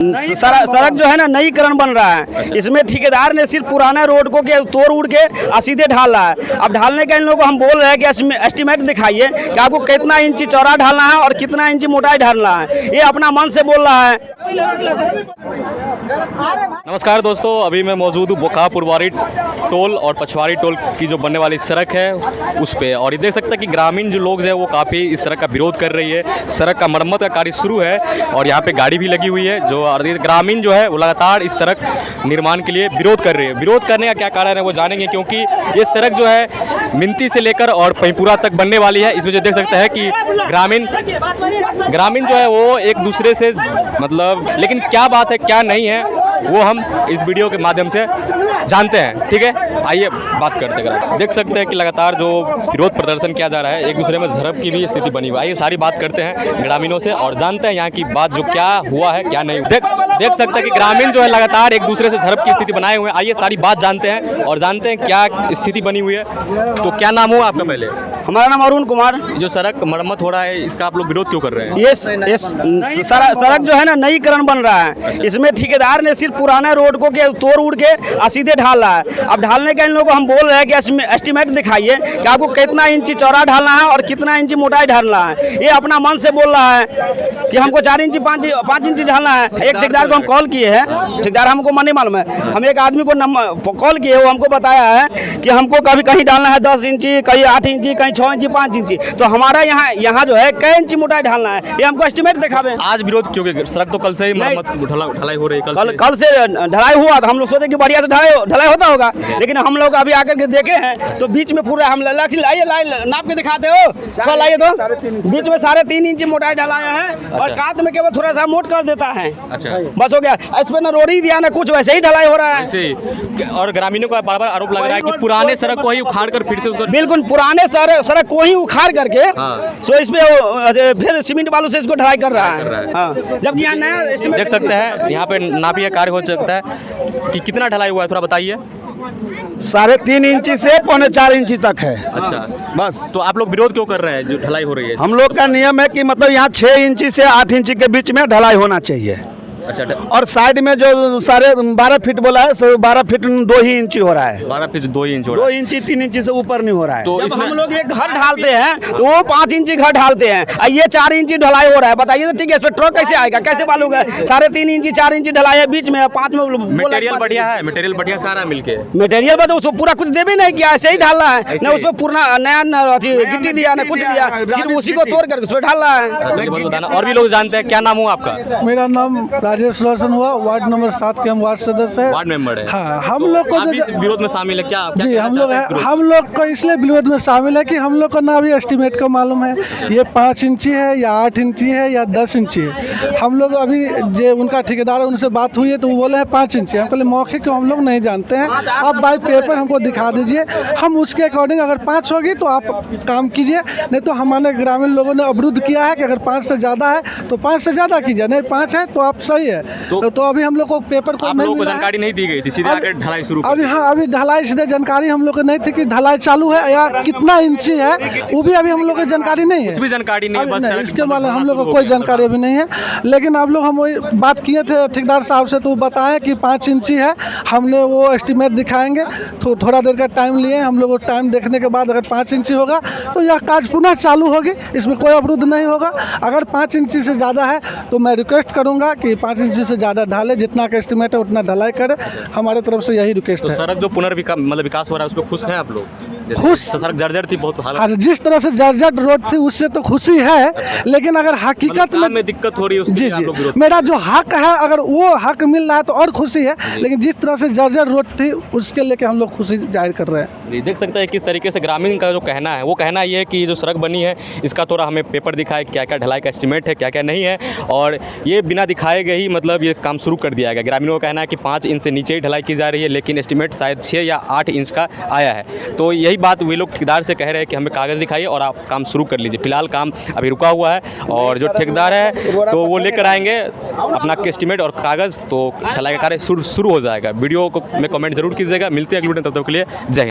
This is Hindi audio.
सड़क जो है ना नईकरण बन रहा है। इसमें ठेकेदार ने सिर्फ पुराना रोड को के तोड़ उड़ के सीधे ढाल रहा है। अब ढालने का इन लोगों को हम बोल रहे हैं कि एस्टिमेट दिखाइए कि आपको कितना इंची चौड़ा ढालना है और कितना इंची मोटाई ढालना है। ये अपना मन से बोल रहा है। नमस्कार दोस्तों, अभी मैं मौजूद हूँ बोका पुरवारी टोल और पछवाड़ी टोल की जो बनने वाली सड़क है उस पे, और ये देख सकते हैं कि ग्रामीण जो लोग हैं वो काफ़ी इस सड़क का विरोध कर रही है। सड़क का मरम्मत का कार्य शुरू है और यहाँ पे गाड़ी भी लगी हुई है। जो ग्रामीण जो है वो लगातार इस सड़क निर्माण के लिए विरोध कर रहे हैं। विरोध करने का क्या कारण है वो जानेंगे, क्योंकि ये सड़क जो है मिंती से लेकर और पंईपुरा तक बनने वाली है। इसमें जो देख सकते हैं कि ग्रामीण जो है वो एक दूसरे से मतलब, लेकिन क्या बात है क्या नहीं है वो हम इस वीडियो के माध्यम से जानते हैं। ठीक है, आइए बात करते हैं। देख सकते हैं कि लगातार जो विरोध प्रदर्शन किया जा रहा है, एक दूसरे में झड़प की भी स्थिति बनी हुई है। आइए सारी बात करते हैं ग्रामीणों से और जानते हैं यहाँ की बात जो क्या हुआ है क्या नहीं। देख सकते हैं कि ग्रामीण जो है लगातार एक दूसरे से झड़प की स्थिति बनाए हुए हैं। आइए सारी बात जानते हैं और जानते हैं क्या स्थिति बनी हुई है। तो क्या नाम हुआ आपका? पहले हमारा नाम अरुण कुमार। जो सड़क मरम्मत हो रहा है इसका आप लोग विरोध क्यों कर रहे हैं? ये सड़क जो है ना नईकरण बन रहा है। इसमें ठेकेदार ने सिर्फ पुराना रोड को के तोड़ उड़ के सीधे ढाल रहा है। अब ढालने का इन लोगों को हम बोल रहे हैं कि एस्टिमेट दिखाइए कि आपको कितना इंची चौड़ा ढालना है और कितना इंची मोटाई ढालना है। ये अपना मन से बोल रहा है कि हमको 4 इंची 5 इंची ढालना है। एक ठेकेदार को हम कॉल किए हैं, ठेकेदार हमको मन नहीं मालूम है। हम एक आदमी को नंबर कॉल किए, वो हमको बताया है कि हमको कभी कहीं डालना है 10 इंची, कहीं 8 इंची, कहीं 6 इंची, 5 इंची। तो हमारा यहाँ जो है कई इंची मोटाई ढालना है, ये हमको एस्टिमेट दिखावे। आज विरोध क्यों? सड़क तो कल से ही ढलाई हो रही है। कल से ढलाई हुआ तो हम लोग सोचे कि बढ़िया से ढलाई होता होगा, लेकिन हम लोग अभी आकर के देखे हैं तो बीच में पूरा हम लाइए नाप के दिखाते हो। थोड़ा लाइए तो बीच में 3.5 इंची मोटाई ढलाया है और कांत में केवल थोड़ा सा मोट कर देता है। अच्छा, बस हो गया। इस पे ना रोड ही दिया ना कुछ, वैसे ही ढलाई हो रहा है। ऐसे ही। और ग्रामीणों का बार बार आरोप लग रहा है कि पुराने सड़क को ही उखाड़ कर फिर से उसको, बिल्कुल पुराने सड़क को ही उखाड़ करके तो इस पे फिर सीमेंट बालू से इसको ढलाई कर रहा है। जबकि यहाँ नया देख सकते हैं यहाँ पे नापिया कार्य हो सकता है कि कितना ढलाई हुआ है, थोड़ा बताइए। 3.5 इंची से 4.25 इंची तक है। अच्छा, बस। तो आप लोग विरोध क्यों कर रहे हैं जो ढलाई हो रही है? हम लोग का नियम है कि मतलब यहाँ 6 इंची से 8 इंची के बीच में ढलाई होना चाहिए। अच्छा, और साइड में जो 12 फीट बोला है, 12 फीट 2 ही इंची हो रहा है। 12 फीट 2 इंच हो 2 इंची 3 इंची से ऊपर नहीं हो रहा है। तो इसमें हम लोग एक घर ढालते हैं तो वो 5 इंची घर ढालते हैं, और ये 4 इंची ढलाई हो रहा है। बताइए तो ठीक है, इस पर ट्रक कैसे आएगा, कैसे बालू का? 3.5 इंची 4 इंची ढलाई है, बीच में 5 में मटेरियल बढ़िया है, मटेरियल बढ़िया सारा मिलके। मटेरियल बता उसको पूरा कुछ देवे नहीं किया, ऐसे ही डालना है ना। उसमें पूरा नया गिट्टी दिया ना कुछ दिया, फिर उसी को तोड़ कर उसमें डालना है। और भी लोग जानते हैं। क्या नाम हुआ आपका? मेरा नाम राजेश रोशन हुआ, वार्ड नंबर 7 के हम वार्ड सदस्य हैं। वार्ड मेंबर है। हाँ, हम लोग को इस विरोध में शामिल है क्या? जी, हम लोग को इसलिए विरोध में शामिल है कि हम लोग को ना अभी एस्टिमेट का मालूम है ये 5 इंची है या 8 इंची है या 10 इंची है। हम लोग अभी जो उनका ठेकेदार है उनसे बात हुई है तो वो बोले हैं 5 इंची। हम कहले मौखिक को हम लोग नहीं जानते हैं, आप बाई पेपर हमको दिखा दीजिए, हम उसके अकॉर्डिंग अगर 5 होगी तो आप काम कीजिए, नहीं तो हमारे ग्रामीण लोगों ने अवरुद्ध किया है कि अगर 5 से ज़्यादा है तो 5 से ज़्यादा कीजिए, नहीं 5 है तो आप सही है। तो अभी हम लोग को पेपर को आप लोगों को जानकारी नहीं दी गई थी, सीधे आकर ढलाई शुरू? अभी ढलाई सीधे जानकारी हम लोग को नहीं थी कि ढलाई चालू है या कितना इंची है, वो भी अभी हम लोग को जानकारी नहीं है। कुछ भी जानकारी नहीं है, बस इसके बारे में हम लोग को कोई जानकारी अभी नहीं है। लेकिन आप लोग हम वही बात किए थे ठेकेदार साहब से, तो बताएं कि 5 इंची है। हमने वो एस्टिमेट दिखाएंगे तो थोड़ा देर का टाइम लिए हम लोग को। टाइम देखने के बाद अगर 5 इंची होगा तो यह काज पुनः चालू होगी, इसमें कोई अवरुद्ध नहीं होगा। अगर 5 इंची से ज़्यादा है तो मैं रिक्वेस्ट करूँगा कि 5 इंची से ज़्यादा ढाले, जितना का एस्टिमेट है उतना ढलाई करे। हमारे तरफ से यही रिक्वेस्ट है। सड़क जो विकास हो रहा है उस पर खुश हैं आप लोग? खुश। सड़क जर्जर थी बहुत हालत। जिस तरह से जर्जर रोड थी उससे तो खुशी है, लेकिन अगर हकीकत में दिक्कत हो रही है जी मेरा जो हक है अगर वो हक मिल रहा है तो और खुशी है, लेकिन जिस तरह से जर्जर रोड थी उसके लेके हम लोग खुशी जाहिर कर रहे हैं। देख सकते हैं किस तरीके से ग्रामीण का जो कहना है, वो कहना ये है कि जो सड़क बनी है इसका थोड़ा हमें पेपर दिखाए, क्या क्या ढलाई का एस्टिमेट है, क्या क्या नहीं है, और ये बिना दिखाए गए ही मतलब ये काम शुरू कर दिया गया। ग्रामीणों का कहना है कि 5 इंच से नीचे ही ढलाई की जा रही है, लेकिन एस्टिमेट शायद 6 या 8 इंच का आया है। तो यही बात वे लोग ठेकेदार से कह रहे हैं कि हमें कागज़ दिखाइए और आप काम शुरू कर लीजिए। फिलहाल काम अभी रुका हुआ है और जो ठेकेदार है तो वो लेकर आएंगे अपना एस्टिमेट और कागज़, तो ढलाई का कार्य शुरू हो जाएगा। वीडियो को में कमेंट जरूर कीजिएगा। मिलते हैं अगले वीडियो में, तब तक के लिए जय हिंद।